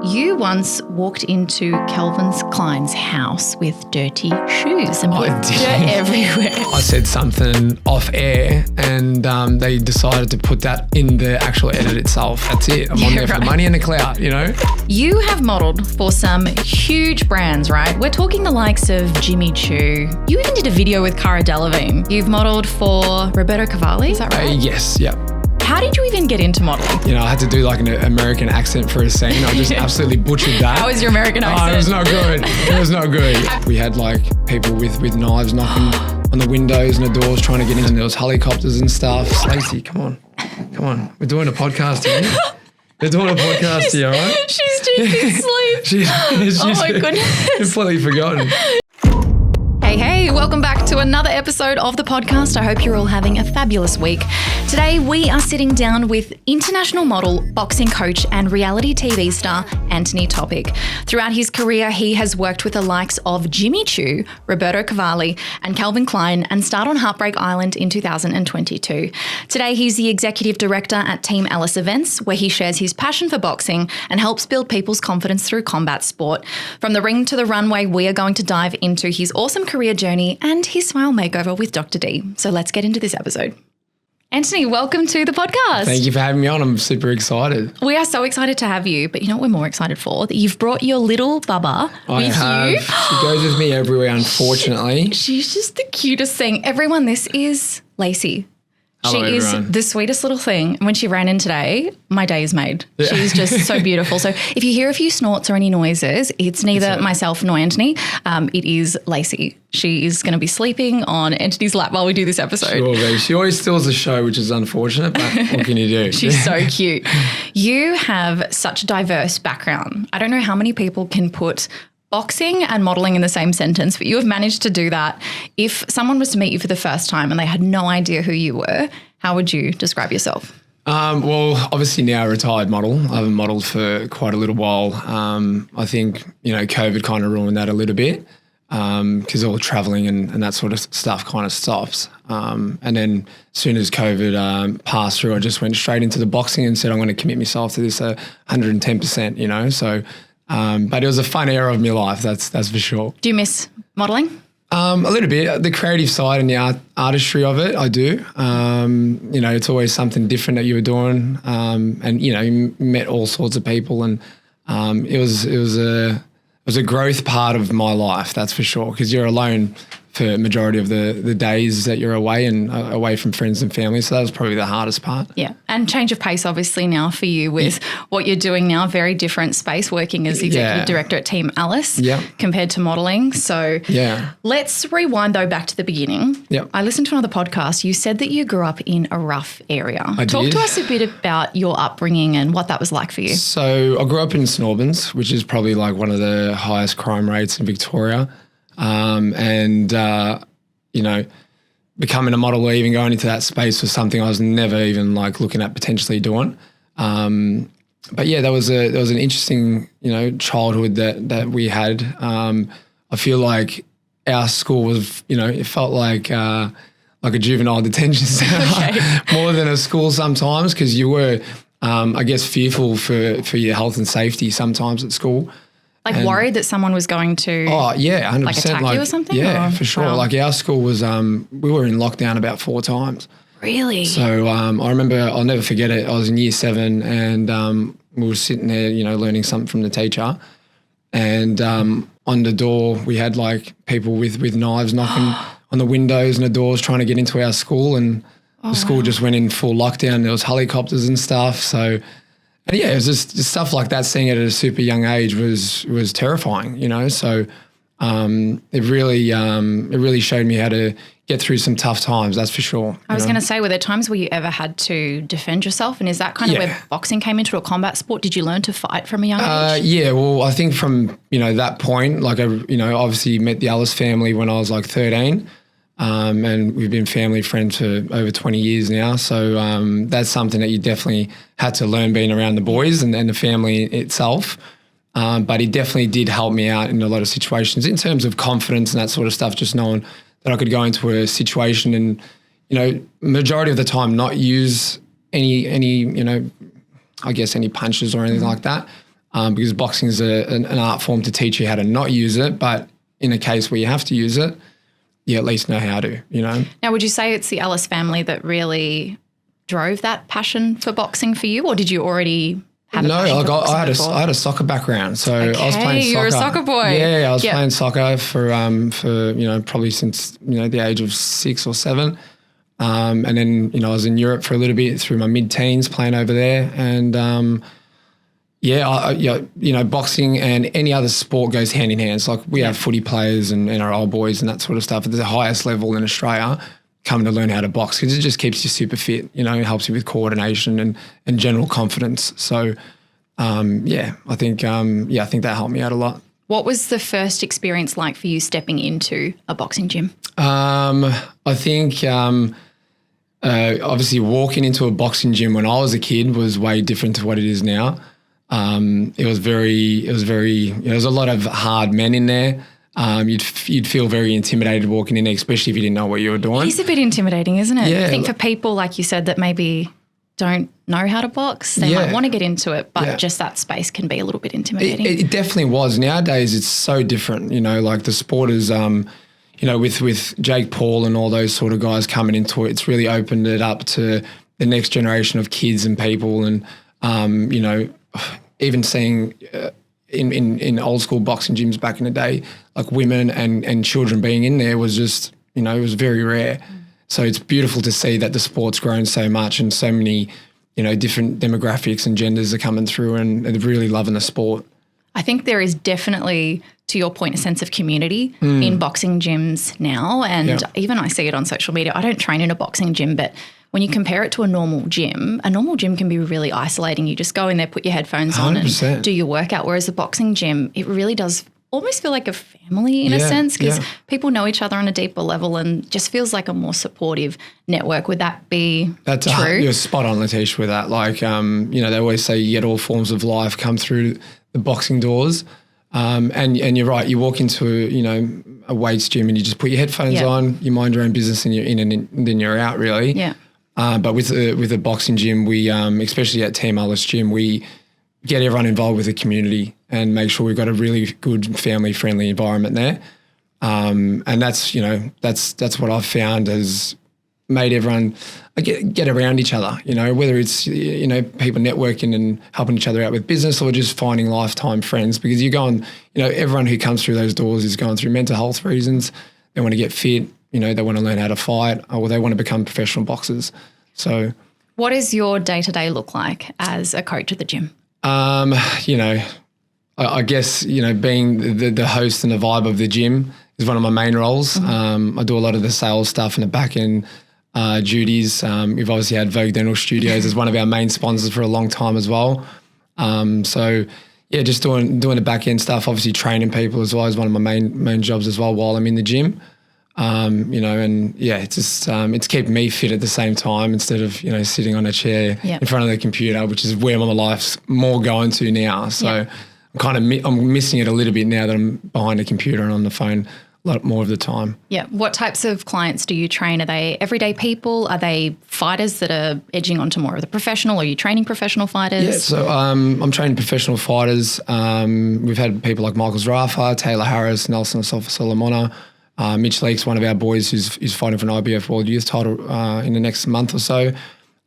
You once walked into Calvin's Klein's house with dirty shoes and put dirt everywhere. I said something off air and they decided to put that in the actual edit itself. That's it. I'm on there for the money and the clout, you know? You have modelled for some huge brands, right? We're talking the likes of Jimmy Choo. You even did a video with Cara Delevingne. You've modelled for Roberto Cavalli, is that right? Yes, yeah. How did you even get into modelling? You know, I had to do like an American accent for a scene. I just absolutely butchered that. How was your American accent? It was not good. It was not good. We had like people with knives knocking on the windows and the doors trying to get in, and there was helicopters and stuff. Lacey, come on. We're doing a podcast here. They're doing a podcast here, all right? She's deep in sleep. Oh my goodness. Completely forgotten. Hey, welcome back to another episode of the podcast. I hope you're all having a fabulous week. Today, we are sitting down with international model, boxing coach, and reality TV star, Antoni Topic. Throughout his career, he has worked with the likes of Jimmy Choo, Roberto Cavalli, and Calvin Klein, and starred on Heartbreak Island in 2022. Today, he's the executive director at Team Ellis Events, where he shares his passion for boxing and helps build people's confidence through combat sport. From the ring to the runway, we are going to dive into his awesome career journey and his smile makeover with Dr. D. So let's get into this episode. Antoni, welcome to the podcast. Thank you for having me on. I'm super excited. We are so excited to have you, but you know what we're more excited for? That you've brought your little Bubba with you. She goes with me everywhere, unfortunately. She's just the cutest thing. Everyone, this is Lacey. Hello, she is everyone. the sweetest little thing. And when she ran in today, my day is made. Yeah. She's just so beautiful. So if you hear a few snorts or any noises, it's neither myself nor Antoni. It is Lacey. She is going to be sleeping on Antoni's lap while we do this episode. Sure, babe. She always steals the show, which is unfortunate, but what can you do? She's so cute. You have such a diverse background. I don't know how many people can put boxing and modelling in the same sentence, but you have managed to do that. If someone was to meet you for the first time and they had no idea who you were, how would you describe yourself? Well, obviously now a retired model. I haven't modelled for quite a little while. I think, COVID kind of ruined that a little bit because all the travelling and that sort of stuff kind of stops. And then as soon as COVID passed through, I just went straight into the boxing and said, I'm going to commit myself to this 110%, so... but it was a fun era of my life, that's for sure. Do you miss modelling? A little bit. The creative side and the artistry of it, I do. It's always something different that you were doing. And you met all sorts of people, and it was a growth part of my life, that's for sure, because you're alone for a majority of the days that you're away and away from friends and family. So that was probably the hardest part. Yeah. And change of pace, obviously, now for you with what you're doing now, very different space, working as executive director at Team Alice compared to modelling. So let's rewind, though, back to the beginning. Yep. I listened to another podcast. You said that you grew up in a rough area. Talk to us a bit about your upbringing and what that was like for you. So I grew up in St Albans, which is probably like one of the highest crime rates in Victoria. Becoming a model or even going into that space was something I was never even like looking at potentially doing. But yeah, there was an interesting, childhood that we had. I feel like our school was, it felt like a juvenile detention center more than a school sometimes, because you were, I guess, fearful for your health and safety sometimes at school. Like worried that someone was going to 100%. like attack you or something? Yeah, or? for sure. Wow. Like our school was, we were in lockdown about 4 times. Really? So I remember, I'll never forget it. I was in year 7 and we were sitting there, learning something from the teacher. And on the door, we had like people with knives knocking on the windows and the doors trying to get into our school. And the school just went in full lockdown. There was helicopters and stuff. So... And yeah, it was just stuff like that. Seeing it at a super young age was terrifying, So it really showed me how to get through some tough times. That's for sure. I was going to say, were there times where you ever had to defend yourself? And is that kind of where boxing came into a combat sport? Did you learn to fight from a young age? Yeah, well, I think from that point, like obviously met the Ellis family when I was like 13. And we've been family friends for over 20 years now. So that's something that you definitely had to learn being around the boys and the family itself. But it definitely did help me out in a lot of situations in terms of confidence and that sort of stuff, just knowing that I could go into a situation and, majority of the time not use any I guess any punches or anything like that. because boxing is an art form to teach you how to not use it. But in a case where you have to use it, you at least know how to, you know. Now, would you say it's the Ellis family that really drove that passion for boxing for you, or did you already have a passion for boxing I had a soccer background, so I was playing soccer. You're a soccer boy. Yeah, I was playing soccer for you know, probably since, you know, the age of 6 or 7, and then, you know, I was in Europe for a little bit through my mid-teens playing over there, and you know, boxing and any other sport goes hand in hand. It's like we have footy players and our old boys and that sort of stuff at the highest level in Australia coming to learn how to box because it just keeps you super fit, you know, it helps you with coordination and general confidence. So, I think that helped me out a lot. What was the first experience like for you stepping into a boxing gym? I think obviously walking into a boxing gym when I was a kid was way different to what it is now. It was a lot of hard men in there. You'd feel very intimidated walking in there, especially if you didn't know what you were doing. It's a bit intimidating, isn't it? Yeah. I think for people, like you said, that maybe don't know how to box, they might want to get into it, but just that space can be a little bit intimidating. It definitely was. Nowadays, it's so different. You know, like the sport is, you know, with Jake Paul and all those sort of guys coming into it, it's really opened it up to the next generation of kids and people, and you know, even seeing in old school boxing gyms back in the day, like women and children being in there was just, you know, it was very rare. So it's beautiful to see that the sport's grown so much and so many, you know, different demographics and genders are coming through and they're really loving the sport. I think there is definitely, to your point, a sense of community in boxing gyms now. And even I see it on social media. I don't train in a boxing gym, but when you compare it to a normal gym can be really isolating. You just go in there, put your headphones 100%. on and do your workout. Whereas a boxing gym, it really does almost feel like a family in a sense because people know each other on a deeper level and just feels like a more supportive network. Would that be true? You're spot on, Letitia, with that. Like, you know, they always say you get all forms of life come through the boxing doors. And you're right, you walk into a weights gym and you just put your headphones on, you mind your own business and you're in and then you're out really. Yeah. But with the boxing gym, we, especially at Team Ellis Gym, we get everyone involved with the community and make sure we've got a really good family-friendly environment there. And that's, you know, that's what I've found has made everyone get around each other, you know, whether it's, you know, people networking and helping each other out with business or just finding lifetime friends, because you go on, you know, everyone who comes through those doors is going through mental health reasons. They want to get fit, you know, they want to learn how to fight or they want to become professional boxers. So what does your day-to-day look like as a coach at the gym? You know, I guess, you know, being the host and the vibe of the gym is one of my main roles. I do a lot of the sales stuff and the back end duties. We've obviously had Vogue Dental Studios as one of our main sponsors for a long time as well. So yeah, just doing the back end stuff, obviously training people as well is one of my main jobs as well while I'm in the gym. You know, and yeah, it's just, it's keeping me fit at the same time instead of, you know, sitting on a chair in front of the computer, which is where my life's more going to now. So I'm missing it a little bit now that I'm behind a computer and on the phone a lot more of the time. Yeah. What types of clients do you train? Are they everyday people? Are they fighters that are edging onto more of the professional? Are you training professional fighters? Yeah, so I'm training professional fighters. We've had people like Michael Zarafa, Taylor Harris, Nelson Solomona. Mitch Leake's one of our boys who's fighting for an IBF World Youth title in the next month or so.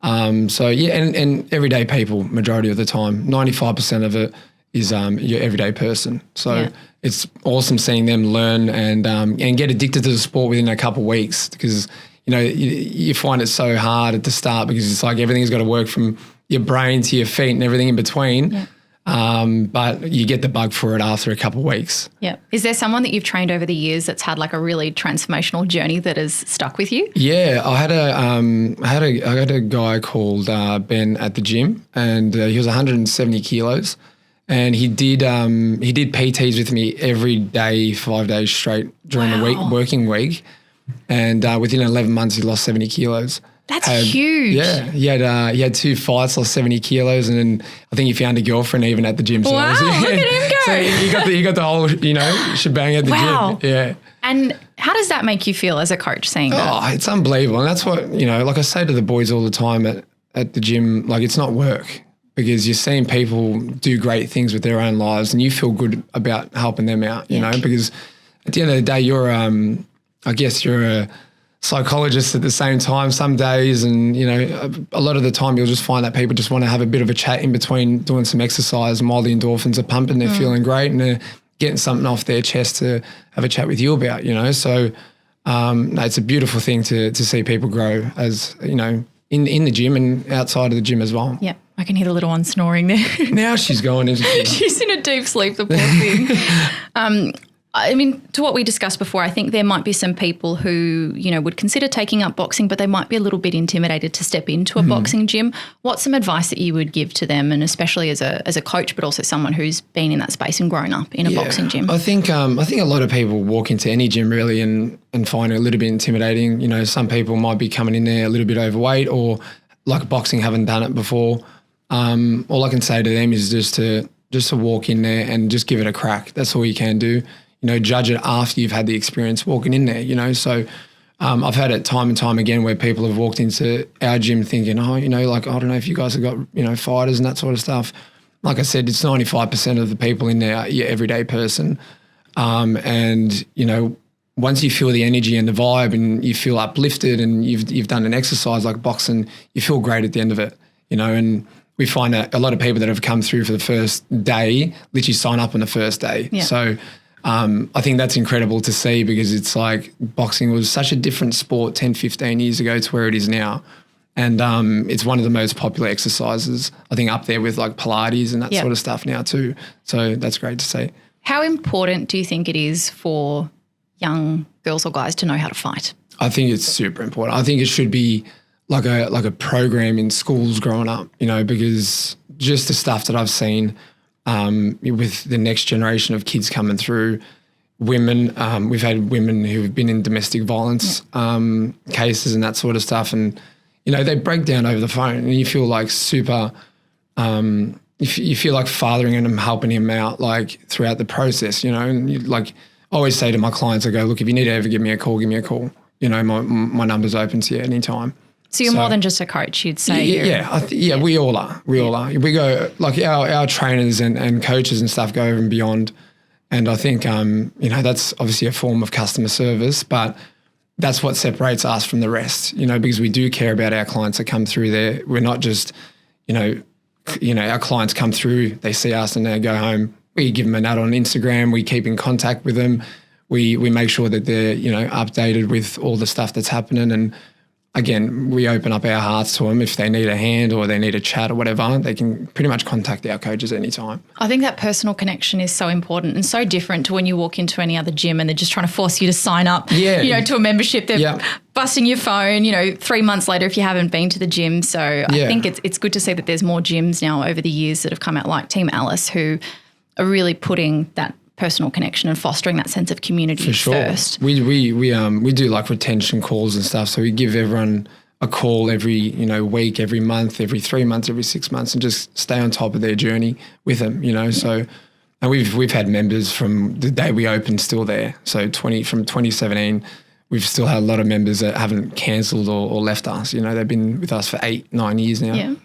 So yeah, and everyday people majority of the time. 95% of it is your everyday person. So it's awesome seeing them learn and get addicted to the sport within a couple of weeks, because you know you find it so hard at the start because it's like everything's got to work from your brain to your feet and everything in between. Yeah. But you get the bug for it after a couple of weeks. Yeah. Is there someone that you've trained over the years that's had like a really transformational journey that has stuck with you? Yeah, I had a guy called Ben at the gym, and he was 170 kilos, and he did PTs with me every day, 5 days straight during the working week, and within 11 months he lost 70 kilos. That's huge. Yeah, he had 2 fights, lost 70 kilos, and then I think he found a girlfriend even at the gym. So wow, look at him go. So he got the whole, you know, shebang at the gym. Yeah. And how does that make you feel as a coach seeing that? Oh, it's unbelievable. And that's what, you know, like I say to the boys all the time at the gym, like it's not work. because you're seeing people do great things with their own lives and you feel good about helping them out, you know, because at the end of the day, you're, I guess you're a psychologist at the same time some days, and, you know, a lot of the time you'll just find that people just want to have a bit of a chat in between doing some exercise, and while the endorphins are pumping, they're feeling great and they're getting something off their chest to have a chat with you about, you know. So no, it's a beautiful thing to see people grow, as, you know, in the gym and outside of the gym as well. Yeah, I can hear the little one snoring there. Now she's gone, isn't she? She's in a deep sleep, the poor thing. I mean, to what we discussed before, I think there might be some people who, you know, would consider taking up boxing, but they might be a little bit intimidated to step into a boxing gym. What's some advice that you would give to them, and especially as a coach, but also someone who's been in that space and grown up in a boxing gym? I think a lot of people walk into any gym really and find it a little bit intimidating. You know, some people might be coming in there a little bit overweight, or like boxing, haven't done it before. All I can say to them is just to walk in there and just give it a crack. That's all you can do. You know, judge it after you've had the experience walking in there, you know. So I've had it time and time again where people have walked into our gym thinking, oh, you know, like, I don't know if you guys have got, you know, fighters and that sort of stuff. Like I said, it's 95% of the people in there are your everyday person. And, you know, once you feel the energy and the vibe and you feel uplifted and you've done an exercise like boxing, you feel great at the end of it, you know. And we find that a lot of people that have come through for the first day literally sign up on the first day. Yeah. So I think that's incredible to see, because it's like boxing was such a different sport 10, 15 years ago to where it is now. And it's one of the most popular exercises, I think, up there with like Pilates and that sort of stuff now too. So that's great to see. How important do you think it is for young girls or guys to know how to fight? I think it's super important. I think it should be like a program in schools growing up, you know, because just the stuff that I've seen with the next generation of kids coming through, women, we've had women who've been in domestic violence cases and that sort of stuff, and, you know, they break down over the phone and you feel like super, you feel like fathering him and helping him out like throughout the process, you know. And you, like, I always say to my clients, I go, look, if you need to ever give me a call, give me a call. You know, my number's open to you anytime. So you're more than just a coach, you'd say? Yeah, we all are. We all are. We go, like, our trainers and coaches and stuff go over and beyond. And I think, you know, that's obviously a form of customer service, but that's what separates us from the rest, you know, because we do care about our clients that come through there. We're not just, you know, our clients come through, they see us and they go home. We give them a nut on Instagram. We keep in contact with them. We make sure that they're, you know, updated with all the stuff that's happening. And again, we open up our hearts to them. If they need a hand or they need a chat or whatever, they can pretty much contact our coaches anytime. I think that personal connection is so important and so different to when you walk into any other gym and they're just trying to force you to sign up, you know, to a membership. They're busting your phone, you know, 3 months later if you haven't been to the gym. So I think it's good to see that there's more gyms now over the years that have come out, like Team Alice, who are really putting that personal connection and fostering that sense of community for sure. first. We do like retention calls and stuff. So we give everyone a call every, you know, week, every month, every 3 months, every 6 months, and just stay on top of their journey with them, you know. Yeah. So, and we've had members from the day we opened still there. So from 2017, we've still had a lot of members that haven't cancelled or left us. You know, they've been with us for 8-9 years now. Yeah.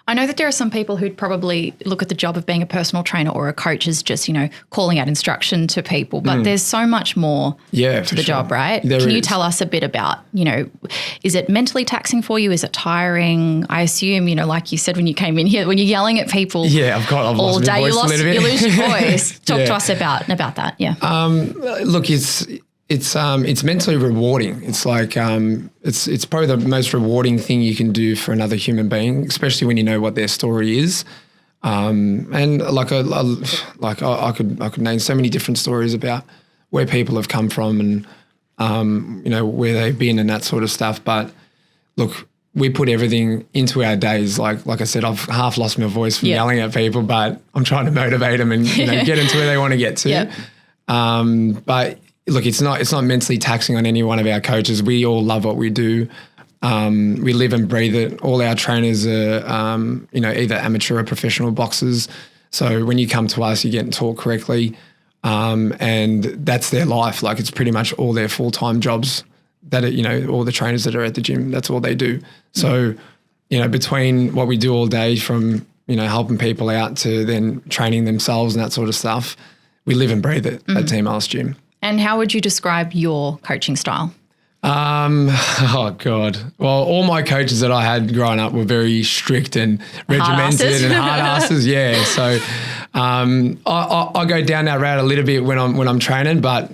I know that there are some people who'd probably look at the job of being a personal trainer or a coach as just, you know, calling out instruction to people, but there's so much more to the job, right? Can you tell us a bit about, you know, is it mentally taxing for you? Is it tiring? I assume, you know, like you said when you came in here, when you're yelling at people I've all lost day, my voice a little bit. You lose your voice. Talk to us about that. Yeah. Look, it's mentally rewarding. It's like it's probably the most rewarding thing you can do for another human being, especially when you know what their story is. And like I could name so many different stories about where people have come from and you know, where they've been and that sort of stuff. But look, we put everything into our days. Like I said, I've half lost my voice from yelling at people, but I'm trying to motivate them and, you know, get them to where they want to get to. But look, it's not mentally taxing on any one of our coaches. We all love what we do. We live and breathe it. All our trainers are, you know, either amateur or professional boxers. So when you come to us, you're getting taught correctly. And that's their life. Like, it's pretty much all their full-time jobs that are, you know, all the trainers that are at the gym, that's all they do. So, you know, between what we do all day from helping people out to then training themselves and that sort of stuff. We live and breathe it at Team Ellis Gym. And how would you describe your coaching style? Oh God. Well, all my coaches that I had growing up were very strict and regimented and hard asses. Yeah. So, I go down that route a little bit when I'm training, but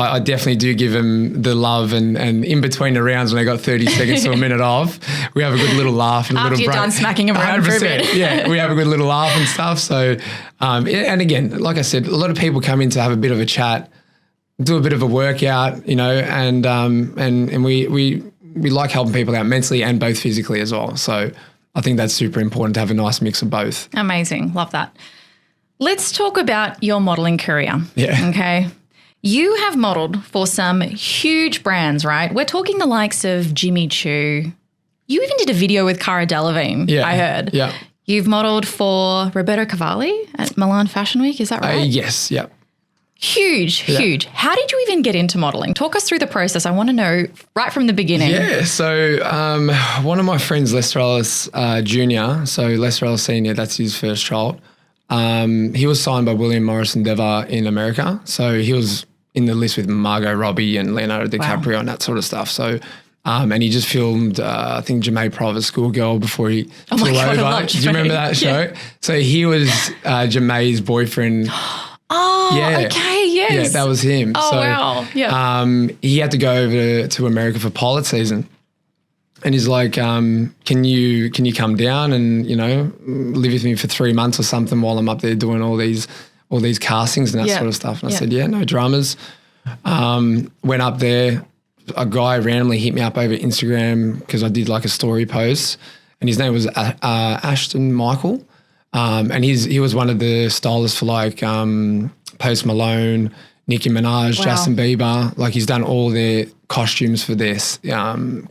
I definitely do give them the love and in between the rounds when they got 30 seconds to a minute off, we have a good little laugh and a After little you're done smacking them around for a bit. Yeah, we have a good little laugh and stuff. So, and again, like I said, a lot of people come in to have a bit of a chat, do a bit of a workout, and we like helping people out mentally and both physically as well. So I think that's super important to have a nice mix of both. Amazing. Love that. Let's talk about your modeling career. Yeah. Okay. You have modeled for some huge brands, right? We're talking the likes of Jimmy Choo. You even did a video with Cara Delevingne, I heard. Yeah. You've modeled for Roberto Cavalli at Milan Fashion Week, is that right? Yes, yeah. Huge. How did you even get into modeling? Talk us through the process. I want to know right from the beginning. Yeah, so one of my friends, Lester Ellis Jr., so Lester Ellis Sr., that's his first child, he was signed by William Morris Endeavour in America. So he was in the list with Margot Robbie and Leonardo DiCaprio and that sort of stuff. So, and he just filmed, I think, Jemaine Prover's Schoolgirl before he flew over. I love Do you remember that show? Yeah. So he was Jemaine's boyfriend. Oh, okay, yes. Yeah, that was him. Oh, wow. Yeah. He had to go over to America for pilot season. And he's like, can you come down and, live with me for 3 months or something while I'm up there doing all these castings and that sort of stuff. And I said, yeah, no dramas. Went up there. A guy randomly hit me up over Instagram because I did like a story post, and his name was Ashton Michael. And he was one of the stylists for like Post Malone, Nicki Minaj, Justin Bieber. Like he's done all their costumes for their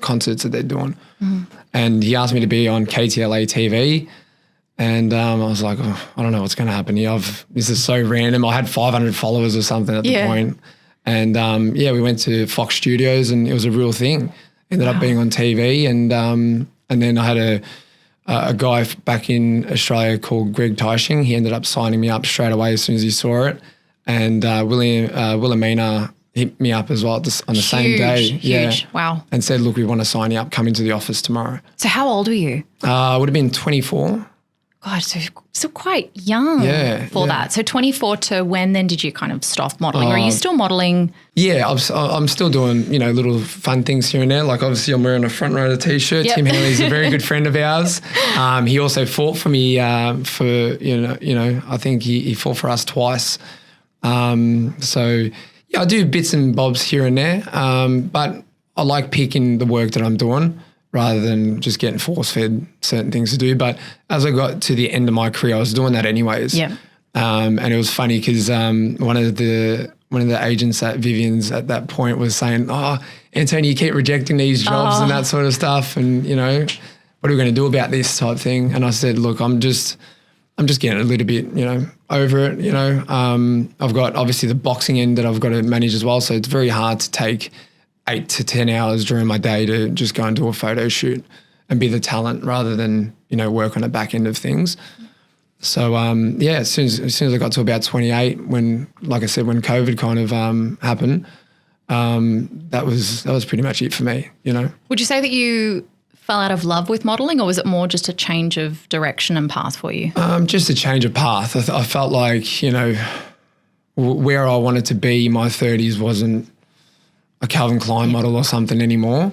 concerts that they're doing. Mm-hmm. And he asked me to be on KTLA TV. And I was like, I don't know what's going to happen here. This is so random. I had 500 followers or something at the point. And we went to Fox Studios and it was a real thing. Ended up being on TV. And then I had a guy back in Australia called Greg Teiching. He ended up signing me up straight away as soon as he saw it. And Wilhelmina hit me up as well on the same day. Huge. Wow. And said, look, we want to sign you up. Come into the office tomorrow. So how old were you? I would have been 24. God, so quite young for that. So 24 to when then did you kind of stop modelling? Or are you still modelling? Yeah, I'm still doing, little fun things here and there. Like obviously I'm wearing a Front Rower T-shirt. Yep. Tim Henley's a very good friend of ours. He also fought for me I think he fought for us twice. So I do bits and bobs here and there. But I like picking the work that I'm doing rather than just getting force-fed certain things to do. But as I got to the end of my career, I was doing that anyways. Yeah. And it was funny because one of the agents at Vivian's at that point was saying, "Oh, Antoni, you keep rejecting these jobs and that sort of stuff, and what are we going to do about this type thing?" And I said, "Look, I'm just getting a little bit, over it. I've got obviously the boxing end that I've got to manage as well, so it's very hard to take 8 to 10 hours during my day to just go and do a photo shoot and be the talent rather than, work on the back end of things." So, as soon as I got to about 28, when COVID kind of happened, that was pretty much it for me, Would you say that you fell out of love with modelling, or was it more just a change of direction and path for you? Just a change of path. I felt like, where I wanted to be in my 30s wasn't a Calvin Klein model or something anymore.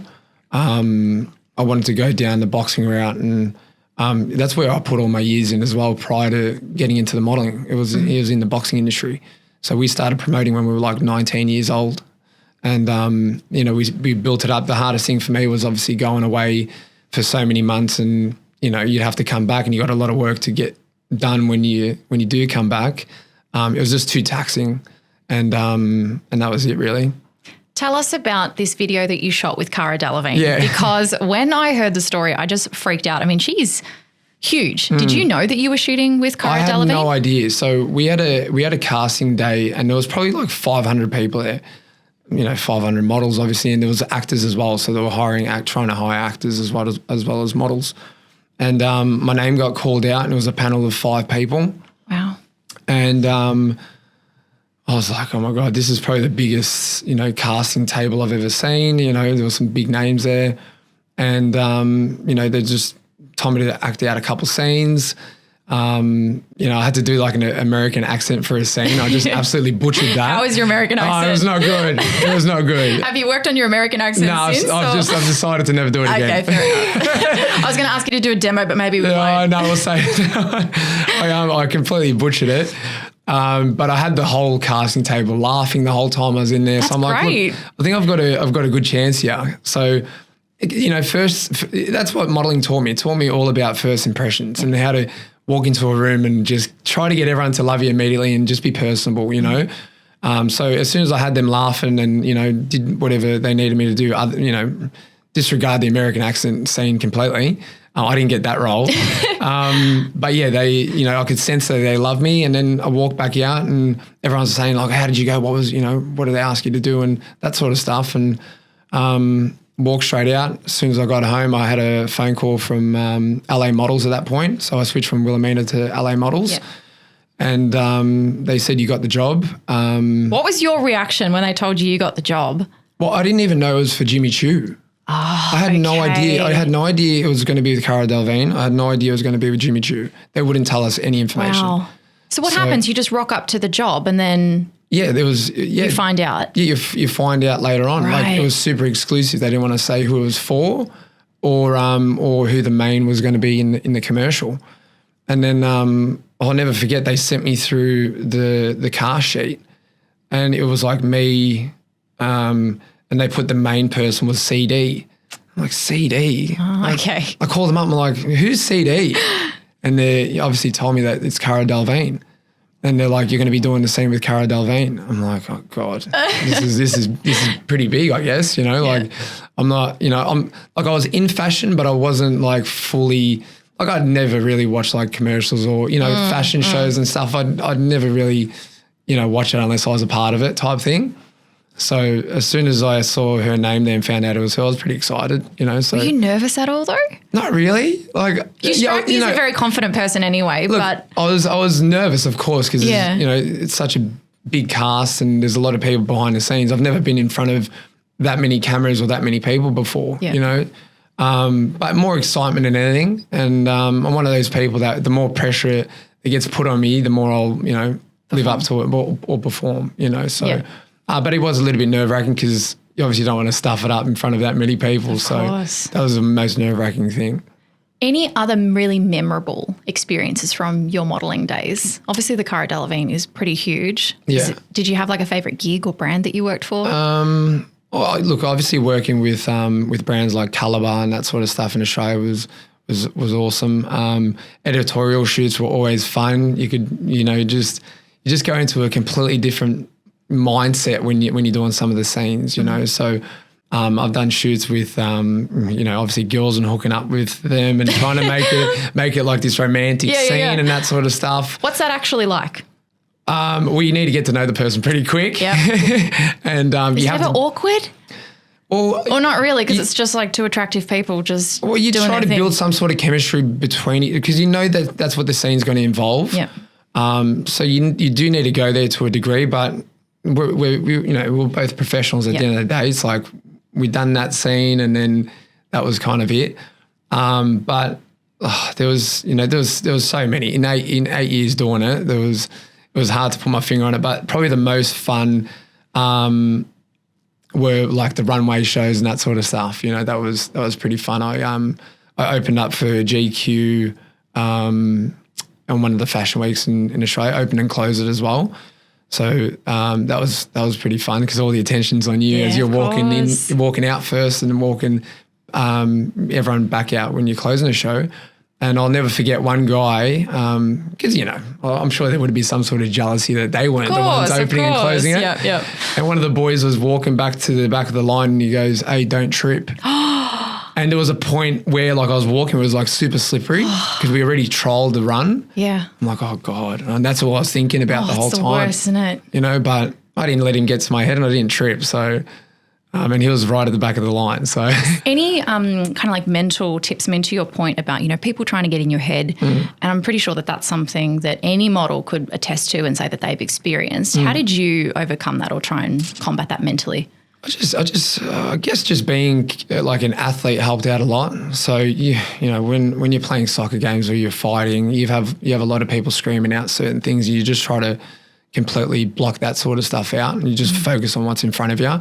I wanted to go down the boxing route, and that's where I put all my years in as well prior to getting into the modelling. It was in the boxing industry. So we started promoting when we were like 19 years old. And, we built it up. The hardest thing for me was obviously going away for so many months and, you'd have to come back and you got a lot of work to get done when you do come back. It was just too taxing and that was it really. Tell us about this video that you shot with Cara Delevingne. Yeah. Because when I heard the story, I just freaked out. I mean, she's huge. Did you know that you were shooting with Cara Delevingne? I had no idea. So we had a casting day and there was probably like 500 people there. 500 models obviously, and there was actors as well. So they were trying to hire actors as well as models. And my name got called out, and it was a panel of 5 people. Wow. And I was like, oh my God, this is probably the biggest, casting table I've ever seen. There were some big names there. And, they just told me to act out a couple scenes. I had to do like an American accent for a scene. I just absolutely butchered that. How was your American accent? Oh, it was not good. It was not good. Have you worked on your American accent since? No, I've decided to never do it again. Okay, fair enough. I was going to ask you to do a demo, but maybe we won't. No, we'll say I completely butchered it. But I had the whole casting table laughing the whole time I was in there. That's so I'm like, great. look, I think I've got a good chance here. So, first, that's what modeling taught me. It taught me all about first impressions and how to walk into a room and just try to get everyone to love you immediately and just be personable, So as soon as I had them laughing and, did whatever they needed me to do, disregard the American accent scene completely. I didn't get that role. But yeah, they, I could sense that they loved me. And then I walked back out and everyone's saying like, how did you go? What was, what did they ask you to do? And that sort of stuff. And walked straight out. As soon as I got home, I had a phone call from LA Models at that point. So I switched from Wilhelmina to LA Models. Yeah. And they said, you got the job. What was your reaction when they told you got the job? Well, I didn't even know it was for Jimmy Choo. Oh, I had no idea. I had no idea it was going to be with Cara Delevingne. I had no idea it was going to be with Jimmy Choo. They wouldn't tell us any information. Wow. So what happens? You just rock up to the job and then you find out. Yeah, you find out later on. Right. Like it was super exclusive. They didn't want to say who it was for or who the main was going to be in the commercial. And then I'll never forget they sent me through the cast sheet and it was like me and they put the main person was CD. I'm like, CD? Oh, okay. I called them up and I'm like, who's CD? And they obviously told me that it's Cara Delevingne. And they're like, you're going to be doing the scene with Cara Delevingne. I'm like, oh God, this is pretty big, I guess, like I'm not, I'm like I was in fashion, but I wasn't like fully, like I'd never really watched like commercials or, fashion shows and stuff. I'd never really, watch it unless I was a part of it type thing. So as soon as I saw her name there and found out it was her, I was pretty excited, So were you nervous at all though? Not really. Like you strike me as a very confident person anyway. Look, but I was nervous, of course, because it's such a big cast and there's a lot of people behind the scenes. I've never been in front of that many cameras or that many people before, but more excitement than anything. And I'm one of those people that the more pressure it gets put on me, the more I'll live up to it or perform. So. Yeah. But it was a little bit nerve-wracking because you obviously don't want to stuff it up in front of that many people. Of course. That was the most nerve-wracking thing. Any other really memorable experiences from your modelling days? Obviously, the Cara Delevingne is pretty huge. Yeah. Did you have like a favourite gig or brand that you worked for? Well, look, obviously working with brands like Calibar and that sort of stuff in Australia was awesome. Editorial shoots were always fun. You could, you just go into a completely different mindset when you're doing some of the scenes, So I've done shoots with obviously girls and hooking up with them and trying to make it like this romantic scene and that sort of stuff. What's that actually like? Well, you need to get to know the person pretty quick. Yeah. And you have it awkward? Or not really, because it's just like two attractive people just Well, you doing try to thing. build some sort of chemistry between it because that's what the scene's going to involve. Yeah. So you do need to go there to a degree, but we're both professionals at the end of the day. It's like we'd done that scene and then that was kind of it. But there was so many in 8 years doing it. It was hard to put my finger on it, but probably the most fun were like the runway shows and that sort of stuff. That was pretty fun. I opened up for GQ on one of the fashion weeks in Australia, opened and closed it as well. So that was pretty fun because all the attention's on you as you're walking out first and then walking everyone back out when you're closing a show. And I'll never forget one guy because, I'm sure there would be some sort of jealousy that they weren't the ones opening and closing it. Yep. And one of the boys was walking back to the back of the line and he goes, hey, don't trip. And there was a point where like I was walking, it was like super slippery because we already trolled the run. Yeah. I'm like, oh God. And that's all I was thinking about the whole time. It's the worst, isn't it? But I didn't let him get to my head and I didn't trip. So And he was right at the back of the line. So any kind of like mental tips, I mean, to your point about, people trying to get in your head, and I'm pretty sure that that's something that any model could attest to and say that they've experienced. How did you overcome that or try and combat that mentally? I guess just being like an athlete helped out a lot. So when you're playing soccer games or you're fighting, you have a lot of people screaming out certain things. You just try to completely block that sort of stuff out, and you just focus on what's in front of you.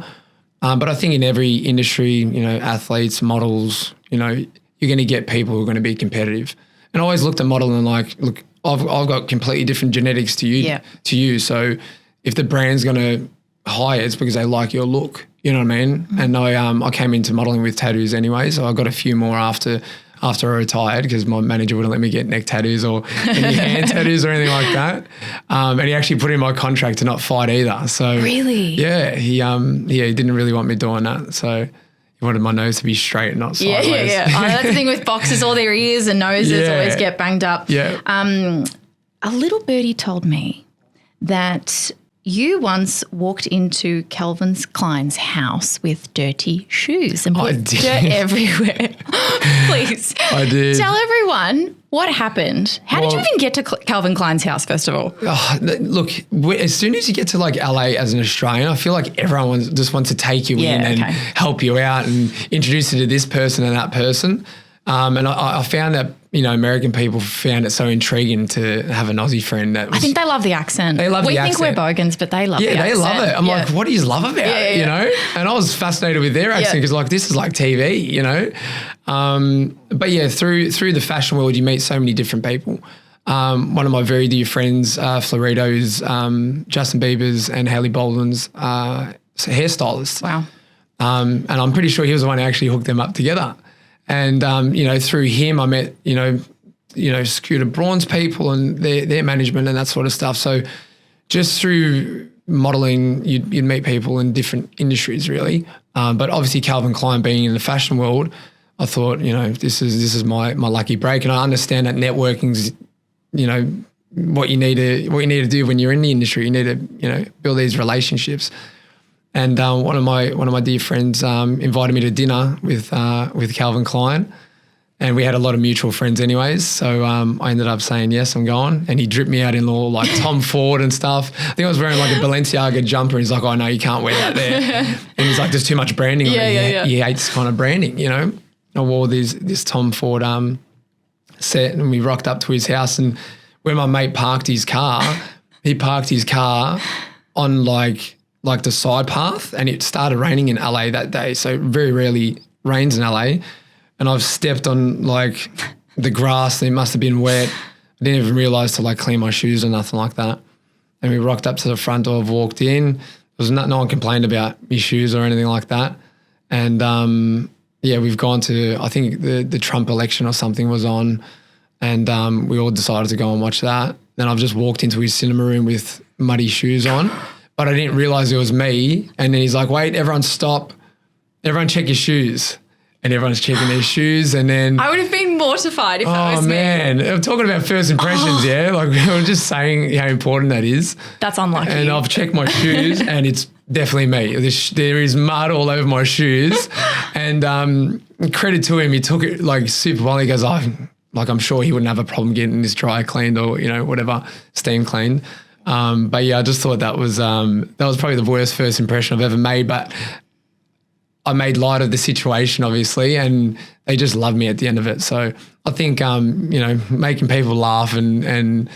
But I think in every industry, athletes, models, you're going to get people who are going to be competitive. And I always looked at modeling like, look, I've got completely different genetics to you. So if the brand's going to hire, it's because they like your look. You know what I mean? And I came into modeling with tattoos anyway, so I got a few more after I retired because my manager wouldn't let me get neck tattoos or any hand tattoos or anything like that. And he actually put in my contract to not fight either. So really, yeah, he didn't really want me doing that. So he wanted my nose to be straight and not sideways. Yeah. Oh, that's the thing with boxers; all their ears and noses always get banged up. Yeah. A little birdie told me that you once walked into Calvin Klein's house with dirty shoes and put dirt everywhere. Please. I did. Tell everyone what happened. How did you even get to Calvin Klein's house, first of all? Look, as soon as you get to like LA as an Australian, I feel like everyone just wants to take you in and help you out and introduce you to this person and that person. And I found that, American people found it so intriguing to have an Aussie friend that was, I think they love the accent. They love the accent. We think we're bogans, but they love the accent. Yeah, they love it. I'm like, what do you love about it, And I was fascinated with their accent because like this is like TV, But yeah, through the fashion world, you meet so many different people. One of my very dear friends, Florido, is Justin Bieber's and Hailey Baldwin's hairstylist. Wow. And I'm pretty sure he was the one who actually hooked them up together. And, through him, I met, Scooter Braun's people and their management and that sort of stuff. So just through modeling, you'd meet people in different industries really. But obviously Calvin Klein being in the fashion world, I thought, this is my lucky break. And I understand that networking's, what you need to do when you're in the industry. You need to, build these relationships. And one of my dear friends invited me to dinner with Calvin Klein, and we had a lot of mutual friends anyways. So I ended up saying yes, I'm going. And he dripped me out in all like Tom Ford and stuff. I think I was wearing like a Balenciaga jumper. He's like, oh no, you can't wear that there. And he's like, there's too much branding on it. He hates kind of branding, I wore this Tom Ford set, and we rocked up to his house, and where my mate parked his car, he parked his car on like the side path, and it started raining in LA that day. So very rarely rains in LA. And I've stepped on like the grass, and it must have been wet. I didn't even realize to like clean my shoes or nothing like that. And we rocked up to the front door, walked in. There was no one complained about my shoes or anything like that. And we've gone to, I think the Trump election or something was on, and we all decided to go and watch that. Then I've just walked into his cinema room with muddy shoes on. But I didn't realize it was me. And then he's like, wait, everyone stop. Everyone check your shoes. And everyone's checking their shoes. And then I would have been mortified if that was me. Oh, man. I'm talking about first impressions, Like, I'm just saying how important that is. That's unlucky. And I've checked my shoes, and it's definitely me. There is mud all over my shoes. And credit to him, he took it like super well. He goes, I'm sure he wouldn't have a problem getting this dry cleaned or, whatever, steam cleaned. But yeah, I just thought that was probably the worst first impression I've ever made, but I made light of the situation obviously, and they just loved me at the end of it. So I think, making people laugh and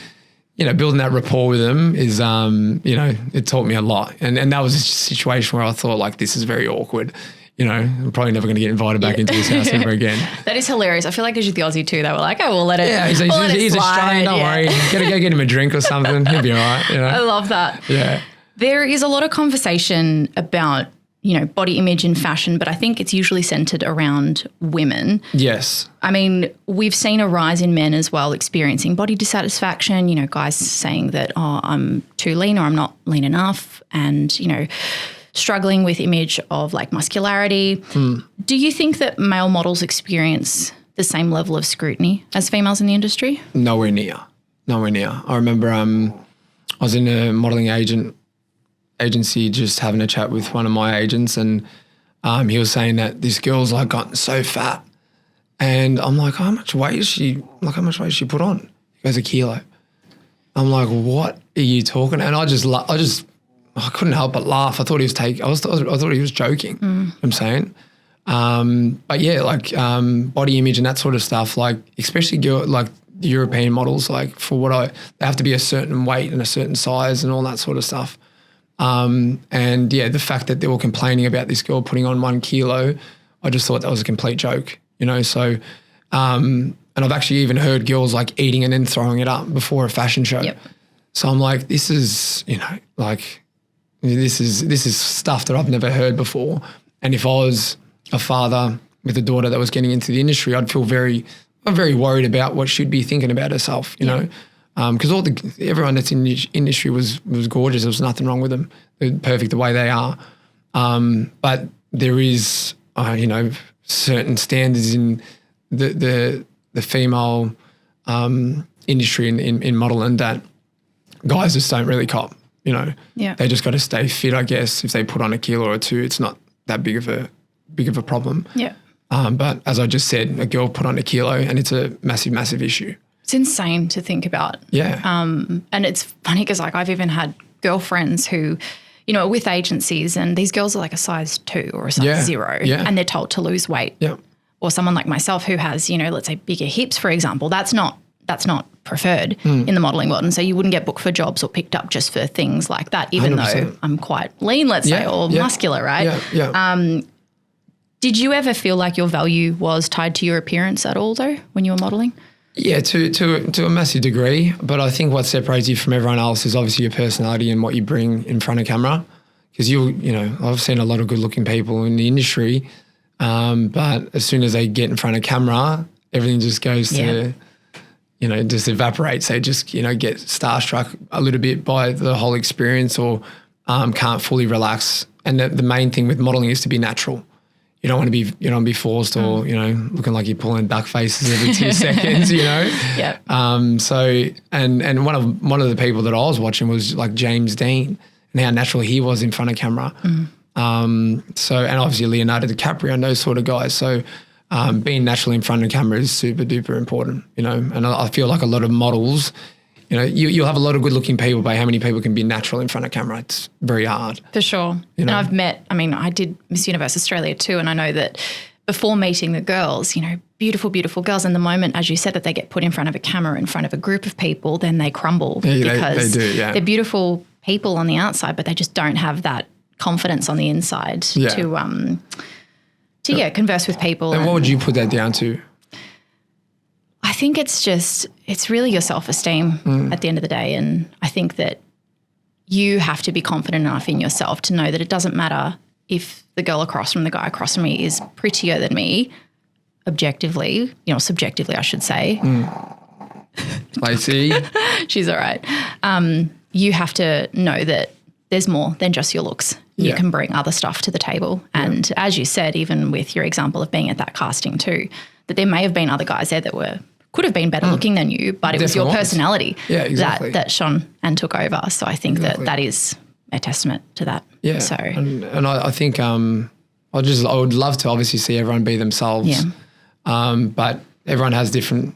building that rapport with them is, it taught me a lot. And that was a situation where I thought like, this is very awkward. I'm probably never going to get invited back into his house ever again. That is hilarious. I feel like as you're the Aussie too, they were like, oh, we'll let it. Yeah, he's Australian, don't worry. Gotta go get him a drink or something. He'll be all right. I love that. Yeah. There is a lot of conversation about, body image and fashion, but I think it's usually centered around women. Yes. I mean, we've seen a rise in men as well experiencing body dissatisfaction, guys saying that, oh, I'm too lean or I'm not lean enough, and, struggling with image of like muscularity. Do you think that male models experience the same level of scrutiny as females in the industry? Nowhere near. I remember I was in a modeling agency just having a chat with one of my agents, and he was saying that this girl's like gotten so fat. And I'm like, how much weight is she put on? He goes, 1 kilo. I'm like, what are you talking? And I couldn't help but laugh. I thought he was I thought he was joking. I'm saying, but yeah, like body image and that sort of stuff. Like especially like the European models, like they have to be a certain weight and a certain size and all that sort of stuff. And yeah, the fact that they were complaining about this girl putting on 1 kilo, I just thought that was a complete joke. So. And I've actually even heard girls like eating and then throwing it up before a fashion show. Yep. So I'm like, this is, this is stuff that I've never heard before. And if I was a father with a daughter that was getting into the industry, I'd feel very worried about what she'd be thinking about herself, you know, because everyone that's in the industry was gorgeous. There was nothing wrong with them. They're perfect the way they are. But there is, certain standards in the female industry in modeling that guys just don't really cop, They just got to stay fit, I guess. If they put on 1 kilo or 2, it's not that big of a problem. Yeah. But as I just said, a girl put on 1 kilo and it's a massive, massive issue. It's insane to think about. Yeah. And it's funny because like I've even had girlfriends who, are with agencies and these girls are like a size 2 or a size 0 and they're told to lose weight. Yeah. Or someone like myself who has, let's say bigger hips, for example, that's not preferred in the modelling world. And so you wouldn't get booked for jobs or picked up just for things like that, even 100%. though I'm quite lean, let's say, or muscular, right? Yeah. Did you ever feel like your value was tied to your appearance at all though when you were modelling? Yeah, to a massive degree. But I think what separates you from everyone else is obviously your personality and what you bring in front of camera. Because I've seen a lot of good looking people in the industry. But as soon as they get in front of camera, everything just goes to, just evaporates. They just, get starstruck a little bit by the whole experience or can't fully relax. And the main thing with modelling is to be natural. You don't want to be forced or, looking like you're pulling duck faces every 2 seconds, Yeah. So, and one of the people that I was watching was like James Dean and how natural he was in front of camera. So, and obviously Leonardo DiCaprio and those sort of guys. So, being natural in front of camera is super duper important, and I feel like a lot of models, you'll have a lot of good looking people, but how many people can be natural in front of camera? It's very hard. For sure. And I did Miss Universe Australia too. And I know that before meeting the girls, beautiful, beautiful girls. And the moment, as you said, that they get put in front of a camera, in front of a group of people, then they crumble because they do, yeah. They're beautiful people on the outside, but they just don't have that confidence on the inside to converse with people. And what would you put that down to? I think it's really your self-esteem at the end of the day. And I think that you have to be confident enough in yourself to know that it doesn't matter if the girl across from the guy across from me is prettier than me, objectively, subjectively, I should say. Lacey. She's all right. You have to know that there's more than just your looks. You can bring other stuff to the table. And as you said, even with your example of being at that casting too, that there may have been other guys there that could have been better looking than you, but it was your personality that shone and took over. So I think that is a testament to that. Yeah. So and I think I would love to obviously see everyone be themselves. Yeah. But everyone has different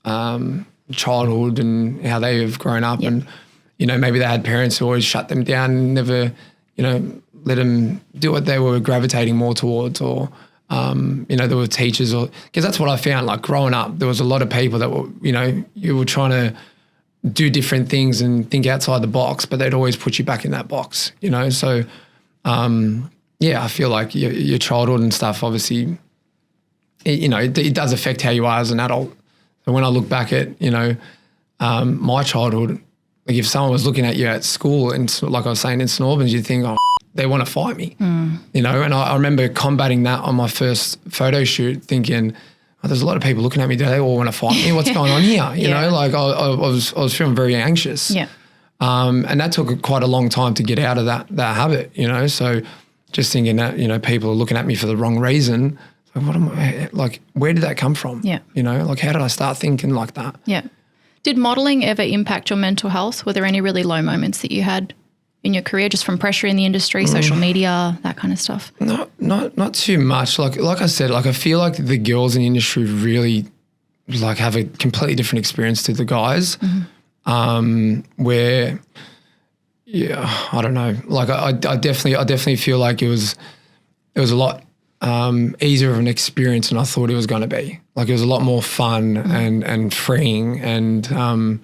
childhood and how they have grown up and maybe they had parents who always shut them down and never, let them do what they were gravitating more towards or there were teachers because that's what I found, like growing up, there was a lot of people that were, you were trying to do different things and think outside the box, but they'd always put you back in that box, So, I feel like your childhood and stuff, obviously, it does affect how you are as an adult. So when I look back at, my childhood, like if someone was looking at you at school and like I was saying in St Albans, you'd think, they want to fight me, and I remember combating that on my first photo shoot thinking, there's a lot of people looking at me. Do they all want to fight me? What's going on here? You know, like I was feeling very anxious. Yeah. And that took quite a long time to get out of that habit, so just thinking that, people are looking at me for the wrong reason. Like, what am I, like, where did that come from? Yeah. Like how did I start thinking like that? Yeah. Did modelling ever impact your mental health? Were there any really low moments that you had? in your career, just from pressure in the industry, social media, that kind of stuff? Not too much. Like I said, like I feel like the girls in the industry really like have a completely different experience to the guys. Where, yeah, I don't know. Like I definitely feel like it was a lot easier of an experience than I thought it was going to be. Like it was a lot more fun and freeing. And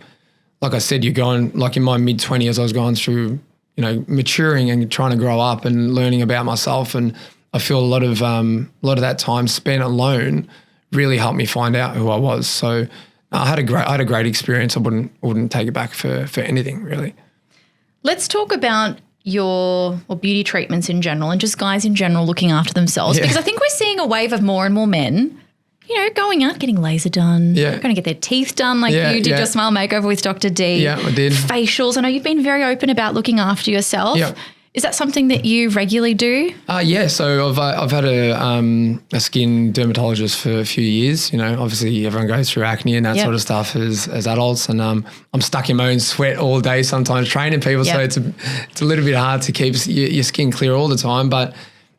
like I said, you're going, like in my mid-20s, I was going through, you know, maturing and trying to grow up and learning about myself. And I feel a lot of that time spent alone really helped me find out who I was. So I had a great experience. I wouldn't take it back for anything, really. Let's talk about your beauty treatments in general and just guys in general looking after themselves, because I think we're seeing a wave of more and more men, you know, going out, getting laser done, going to get their teeth done like you did your smile makeover with Dr. D. Yeah, I did. Facials. I know you've been very open about looking after yourself. Yeah. Is that something that you regularly do? Yeah, so I've had a skin dermatologist for a few years. You know, obviously everyone goes through acne and that sort of stuff as adults, and I'm stuck in my own sweat all day sometimes training people, so it's a little bit hard to keep your skin clear all the time, but.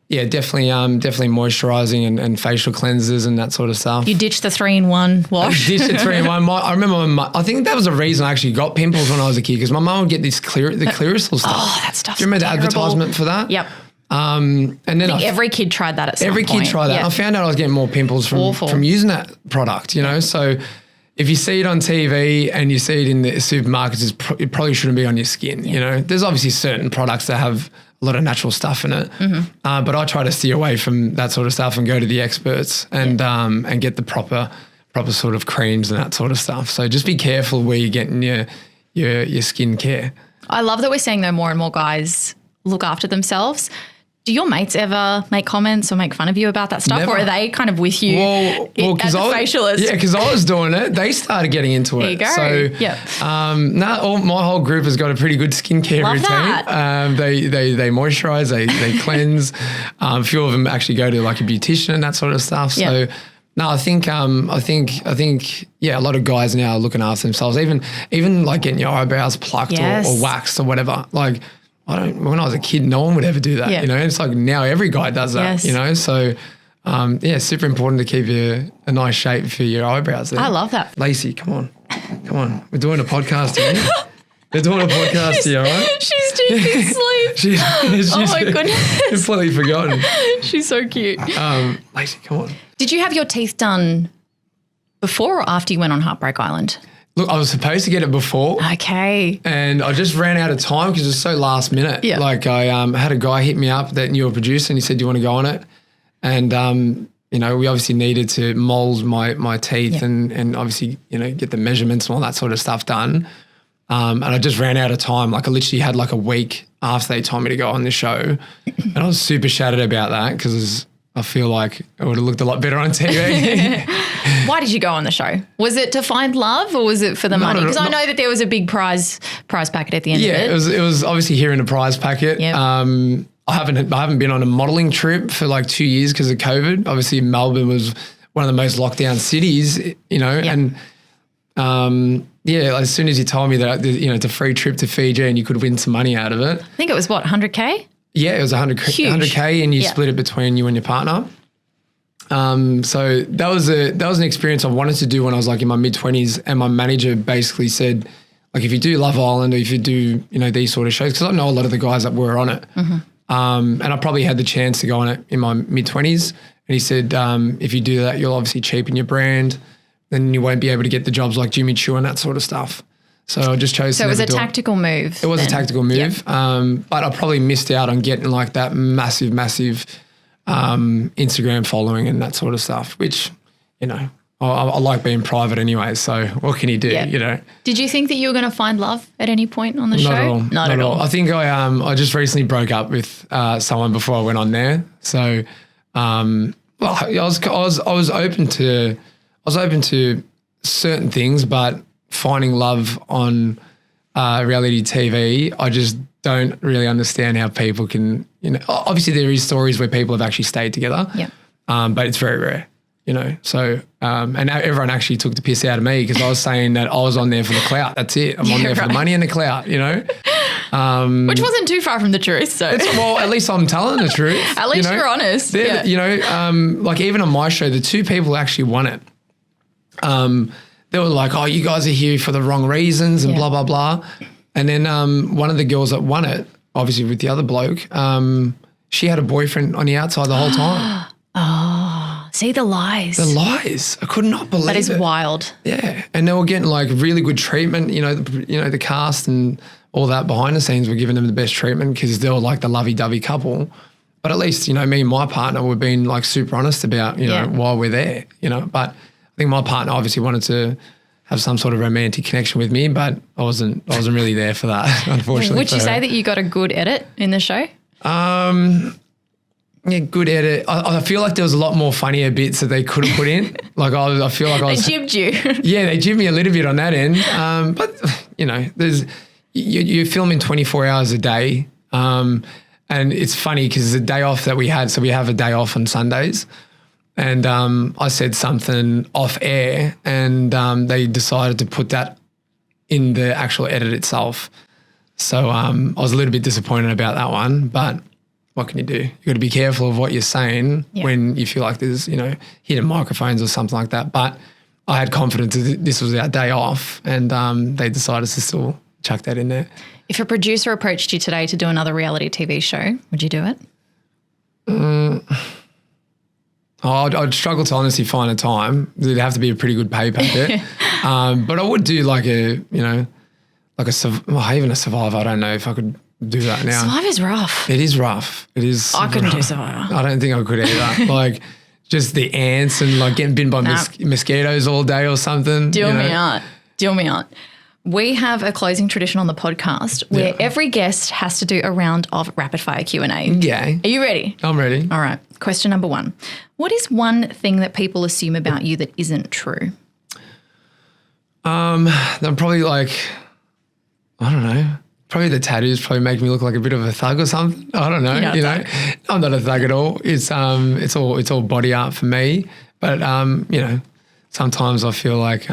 Yeah, definitely moisturising and facial cleansers and that sort of stuff. You ditched the 3-in-1 wash. I ditched the 3-in-1. I remember I think that was the reason I actually got pimples when I was a kid, because my mum would get the Clearasil stuff. Oh, that stuff's Do you remember terrible. the advertisement for that? Yep. And then I think every kid tried that at some point. Every kid tried that. Yep. I found out I was getting more pimples from using that product, you know. So if you see it on TV and you see it in the supermarkets, it probably shouldn't be on your skin, you know. There's obviously certain products that have a lot of natural stuff in it. But I try to steer away from that sort of stuff and go to the experts and get the proper sort of creams and that sort of stuff. So just be careful where you're getting your skin care. I love that we're seeing though more and more guys look after themselves. Do your mates ever make comments or make fun of you about that stuff? Never. Or are they kind of with you well, as a facialist? Yeah, because I was doing it. They started getting into it. There you go. So my whole group has got a pretty good skincare Love routine. That. They moisturise, they cleanse. A few of them actually go to like a beautician and that sort of stuff. So no, I think a lot of guys now are looking after themselves. Even like getting your eyebrows plucked or waxed or whatever. Like when I was a kid, no one would ever do that, you know. It's like now every guy does that, you know. So, super important to keep a nice shape for your eyebrows there. I love that. Lacey, come on. We're doing a podcast here. We're doing a podcast here, all right? She's deep in sleep. She's oh, my goodness. Completely forgotten. She's so cute. Lacey, come on. Did you have your teeth done before or after you went on Heartbreak Island? Look, I was supposed to get it before. Okay. And I just ran out of time because it was so last minute. Yeah. Like I had a guy hit me up that knew a producer and he said, do you want to go on it? And, you know, we obviously needed to mold my teeth and obviously, you know, get the measurements and all that sort of stuff done. And I just ran out of time. Like I literally had like a week after they told me to go on the show. And I was super shattered about that because I feel like it would have looked a lot better on TV. Why did you go on the show? Was it to find love or was it for the money? Because I know that there was a big prize packet at the end of it. Yeah, it was obviously here in a prize packet. Yep. I haven't been on a modelling trip for like 2 years because of COVID. Obviously Melbourne was one of the most locked down cities, you know, and as soon as you told me that, you know, it's a free trip to Fiji and you could win some money out of it. I think it was what, 100K? Yeah, it was 100K and you split it between you and your partner. So that was an experience I wanted to do when I was like in my mid-20s, and my manager basically said, like, if you do Love Island or if you do, you know, these sort of shows, because I know a lot of the guys that were on it, and I probably had the chance to go on it in my mid-20s, and he said, if you do that, you'll obviously cheapen your brand, then you won't be able to get the jobs like Jimmy Choo and that sort of stuff. So I just chose to So it was a tactical move. It was a tactical move, but I probably missed out on getting like that massive Instagram following and that sort of stuff, which, you know, I like being private anyway, so what can you do, you know? Did you think that you were going to find love at any point on the show? Not at all. Not at all. I think I just recently broke up with someone before I went on there. So I was open to certain things, but finding love on reality TV, I just don't really understand how people can, you know, obviously there is stories where people have actually stayed together, but it's very rare, you know. So, and everyone actually took the piss out of me because I was saying that I was on there for the clout. That's it. I'm on there for the money and the clout, you know. Which wasn't too far from the truth. So well, at least I'm telling the truth. At least you're honest. Yeah. You know, like even on my show, the two people who actually won it, they were like, oh, you guys are here for the wrong reasons and blah, blah, blah. And then one of the girls that won it, obviously with the other bloke, she had a boyfriend on the outside the whole time. Oh, see the lies. The lies. I could not believe it. That is wild. Yeah. And they were getting like really good treatment, the cast and all that behind the scenes were giving them the best treatment because they were like the lovey-dovey couple. But at least, me and my partner were being like super honest about, why we're there, But I think my partner obviously wanted to have some sort of romantic connection with me, but I wasn't really there for that, unfortunately. Would you say that you got a good edit in the show? Yeah, good edit. I feel like there was a lot more funnier bits that they could have put in. Like I feel like I was. They jibbed you. Yeah, they jibbed me a little bit on that end. But there's you're filming 24 hours a day, and it's funny because the day off that we had. So we have a day off on Sundays, and I said something off air, and they decided to put that in the actual edit itself. So I was a little bit disappointed about that one, but what can you do? You got to be careful of what you're saying when you feel like there's, hidden microphones or something like that. But I had confidence that this was our day off, and they decided to still chuck that in there. If a producer approached you today to do another reality TV show, would you do it? I'd struggle to honestly find a time. It'd have to be a pretty good pay packet. But I would do like even a Survivor. I don't know if I could do that now. Survivor's rough. It is rough. It is. I couldn't do Survivor. I don't think I could either. Like just the ants and like getting bitten by mosquitoes all day or something. Deal me out. We have a closing tradition on the podcast where every guest has to do a round of rapid fire Q&A. Yeah. Are you ready? I'm ready. All right. Question number 1. What is one thing that people assume about you that isn't true? I'm probably like, I don't know. Probably the tattoos probably make me look like a bit of a thug or something. I don't know. I'm not a thug at all. It's all body art for me. But sometimes I feel like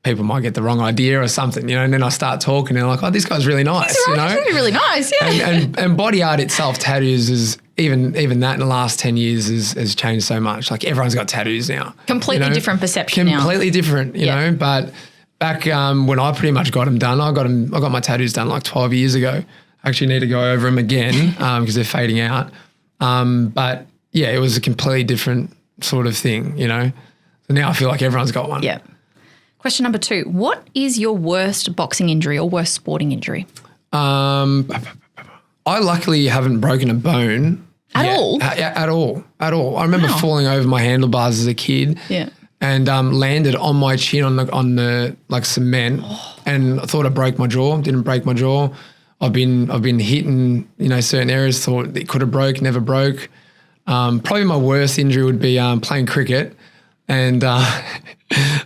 people might get the wrong idea or something, and then I start talking and they're like, oh, this guy's really nice. He's really nice, yeah. And body art itself, tattoos is even that in the last 10 years has changed so much. Like everyone's got tattoos now. Completely different perception now. Completely different, you know. But back when I pretty much got them done, I got my tattoos done like 12 years ago. I actually need to go over them again because they're fading out. But yeah, it was a completely different sort of thing, So now I feel like everyone's got one. Yeah. Question number 2. What is your worst boxing injury or worst sporting injury? I luckily haven't broken a bone. At all? At all. I remember falling over my handlebars as a kid. Yeah. And landed on my chin on the like cement, and I thought I broke my jaw. Didn't break my jaw. I've been hitting certain areas. Thought it could have broke, never broke. Probably my worst injury would be playing cricket, and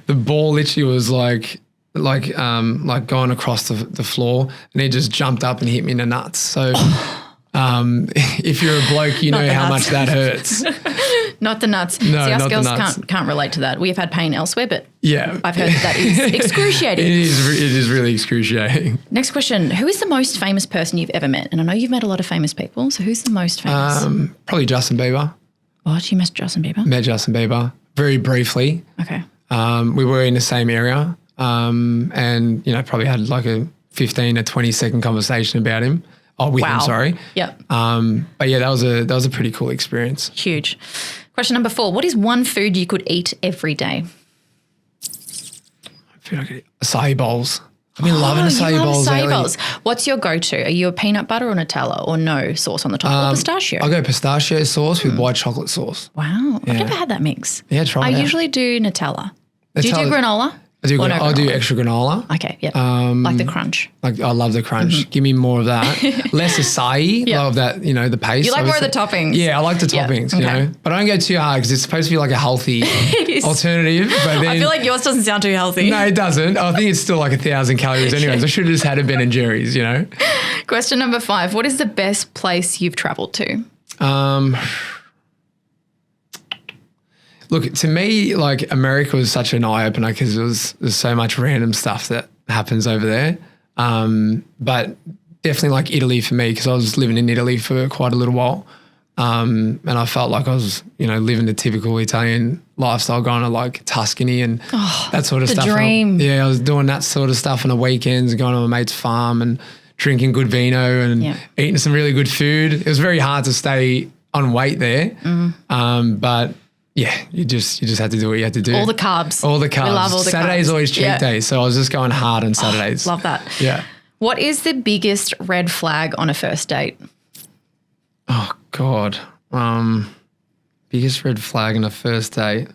the ball literally was like going across the floor, and it just jumped up and hit me in the nuts. So if you're a bloke, you know how much that hurts. Not the nuts. No, See, us not girls the nuts. can't relate to that. We have had pain elsewhere, but yeah, I've heard that is excruciating. It is really excruciating. Next question. Who is the most famous person you've ever met? And I know you've met a lot of famous people, so who's the most famous? Probably Justin Bieber. What? You met Justin Bieber? Met Justin Bieber very briefly. Okay. We were in the same area and, probably had like a 15 or 20 second conversation about him. Oh, with him, sorry. Yep. But yeah, that was a pretty cool experience. Huge. Question number 4. What is one food you could eat every day? I feel like acai bowls. I've been loving acai bowls. Acai bowls. What's your go-to? Are you a peanut butter or Nutella or no sauce on the top or pistachio? I go pistachio sauce with white chocolate sauce. Wow. I've never had that mix. Yeah, try it out. I usually do Nutella. Do you do granola? I do extra granola. Okay, yeah. Like the crunch. I love the crunch. Give me more of that. Less acai. Love that, the paste. You like more of the toppings. Yeah, I like the toppings, But I don't go too hard because it's supposed to be like a healthy alternative. But then, I feel like yours doesn't sound too healthy. No, it doesn't. I think it's still like 1,000 calories anyways. I should have just had a Ben & Jerry's, Question number 5. What is the best place you've travelled to? Look, to me, like America was such an eye-opener because there's so much random stuff that happens over there. But definitely like Italy for me, because I was living in Italy for quite a little while. And I felt like I was, living the typical Italian lifestyle, going to like Tuscany and that sort of stuff. The dream. I was doing that sort of stuff on the weekends, going to my mate's farm and drinking good vino and eating some really good food. It was very hard to stay on weight there. But yeah, you just had to do what you had to do. All the carbs. All the carbs. We love all the Saturday's carbs. always cheat day. So I was just going hard on Saturdays. Love that. Yeah. What is the biggest red flag on a first date? Oh God. Biggest red flag on a first date.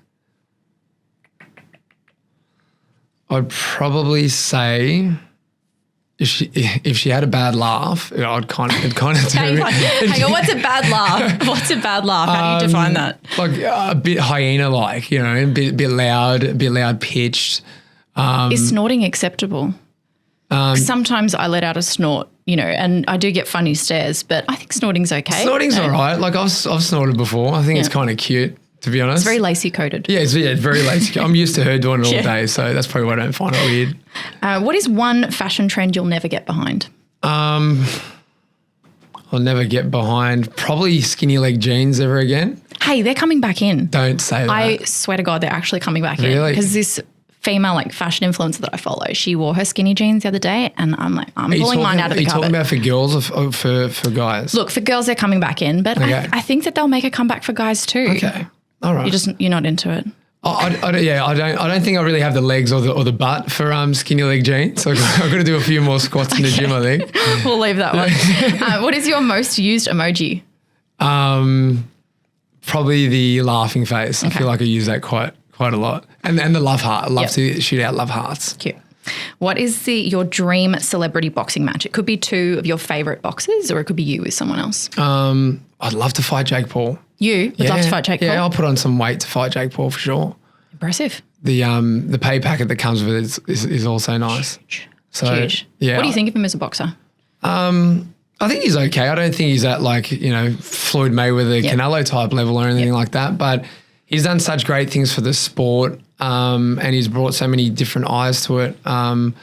I'd probably say if she had a bad laugh, it'd kind of Hang on, what's a bad laugh? What's a bad laugh? How do you define that? Like a bit hyena-like, a bit loud pitched. Is snorting acceptable? Sometimes I let out a snort, and I do get funny stares, but I think snorting's okay. Snorting's all right. Like I've snorted before. I think it's kind of cute, to be honest. It's very lacy coated. Yeah, it's very lacy. I'm used to her doing it all day, so that's probably why I don't find it weird. What is one fashion trend you'll never get behind? I'll never get behind probably skinny leg jeans ever again. Hey, they're coming back in. Don't say that. I swear to God, they're actually coming back in. Really? Because this female fashion influencer that I follow, she wore her skinny jeans the other day, and I'm like, I'm pulling mine out of the cupboard. Are you talking about for girls or for guys? Look, for girls, they're coming back in, but I think that they'll make a comeback for guys too. Okay, all right. You're not into it. I don't think I really have the legs or the butt for skinny leg jeans. So I've got to do a few more squats in the gym, I think. We'll leave that one. What is your most used emoji? Probably the laughing face. Okay. I feel like I use that quite a lot. And the love heart. I love to shoot out love hearts. Cute. What is your dream celebrity boxing match? It could be two of your favourite boxers, or it could be you with someone else. I'd love to fight Jake Paul. You would love to fight Jake Paul? Yeah, I'll put on some weight to fight Jake Paul for sure. Impressive. The pay packet that comes with it is also nice. Huge. Yeah. What do you think of him as a boxer? I think he's okay. I don't think he's at Floyd Mayweather, Canelo type level or anything like that, but he's done such great things for the sport, and he's brought so many different eyes to it. And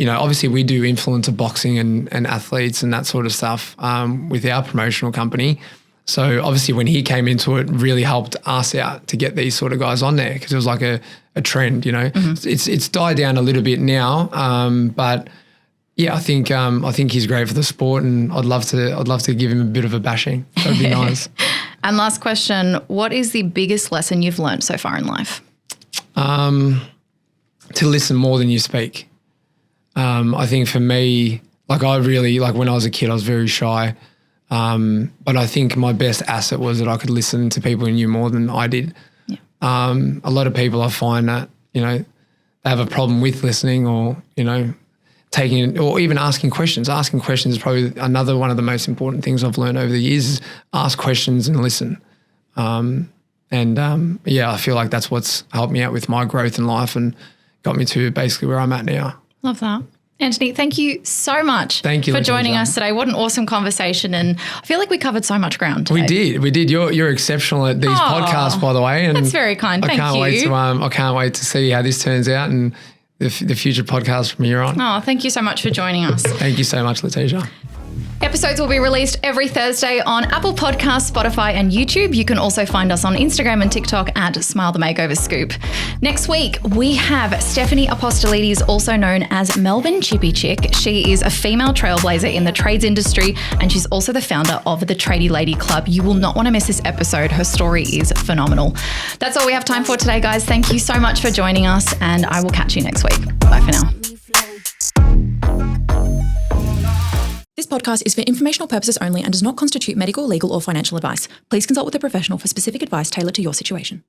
obviously we do influencer boxing and athletes and that sort of stuff with our promotional company. So obviously when he came into it, really helped us out to get these sort of guys on there, because it was like a trend, Mm-hmm. It's died down a little bit now, but yeah, I think he's great for the sport, and I'd love to give him a bit of a bashing. That'd be nice. And last question, what is the biggest lesson you've learned so far in life? To listen more than you speak. I think for me, when I was a kid, I was very shy. But I think my best asset was that I could listen to people who knew more than I did. Yeah. A lot of people I find that, they have a problem with listening or, taking or even asking questions. Asking questions is probably another one of the most important things I've learned over the years is ask questions and listen. I feel like that's what's helped me out with my growth in life and got me to basically where I'm at now. Love that. Antoni, thank you so much for joining us today. What an awesome conversation, and I feel like we covered so much ground today. We did. You're exceptional at these podcasts, by the way. And that's very kind. Thank you. I can't wait to see how this turns out and the future podcast from here on. Oh, thank you so much for joining us. Thank you so much, Letitia. Episodes will be released every Thursday on Apple Podcasts, Spotify and YouTube. You can also find us on Instagram and TikTok at Smile the Makeover Scoop. Next week, we have Stephanie Apostolides, also known as Melbourne Chippy Chick. She is a female trailblazer in the trades industry, and she's also the founder of the Tradie Lady Club. You will not want to miss this episode. Her story is phenomenal. That's all we have time for today, guys. Thank you so much for joining us, and I will catch you next week. Bye for now. This podcast is for informational purposes only and does not constitute medical, legal, or financial advice. Please consult with a professional for specific advice tailored to your situation.